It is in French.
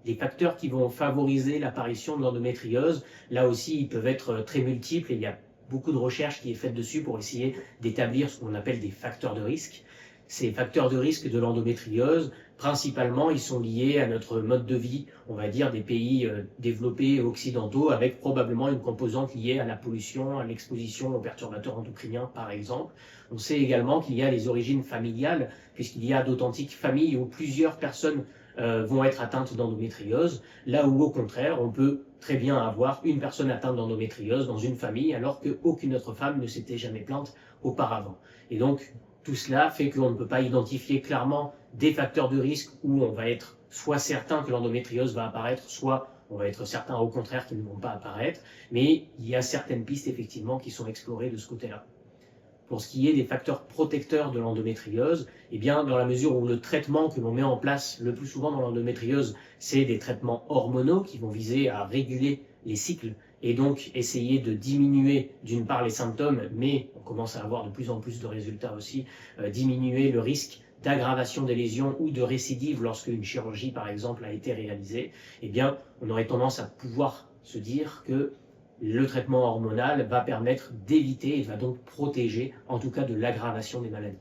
les facteurs qui vont favoriser l'apparition de l'endométriose, là aussi, ils peuvent être très multiples et il y a beaucoup de recherches qui est faite dessus pour essayer d'établir ce qu'on appelle des facteurs de risque. Ces facteurs de risque de l'endométriose, principalement, ils sont liés à notre mode de vie, on va dire des pays développés occidentaux, avec probablement une composante liée à la pollution, à l'exposition aux perturbateurs endocriniens, par exemple. On sait également qu'il y a les origines familiales, puisqu'il y a d'authentiques familles où plusieurs personnes vont être atteintes d'endométriose, là où au contraire, on peut très bien avoir une personne atteinte d'endométriose dans une famille, alors qu'aucune autre femme ne s'était jamais plainte auparavant. Et donc, tout cela fait qu'on ne peut pas identifier clairement des facteurs de risque où on va être soit certain que l'endométriose va apparaître, soit on va être certain au contraire qu'ils ne vont pas apparaître, mais il y a certaines pistes effectivement qui sont explorées de ce côté-là. Pour ce qui est des facteurs protecteurs de l'endométriose, eh bien, dans la mesure où le traitement que l'on met en place le plus souvent dans l'endométriose, c'est des traitements hormonaux qui vont viser à réguler les cycles et donc essayer de diminuer d'une part les symptômes, mais on commence à avoir de plus en plus de résultats aussi, diminuer le risque d'aggravation des lésions ou de récidive lorsque une chirurgie par exemple a été réalisée, eh bien on aurait tendance à pouvoir se dire que le traitement hormonal va permettre d'éviter et va donc protéger en tout cas de l'aggravation des maladies.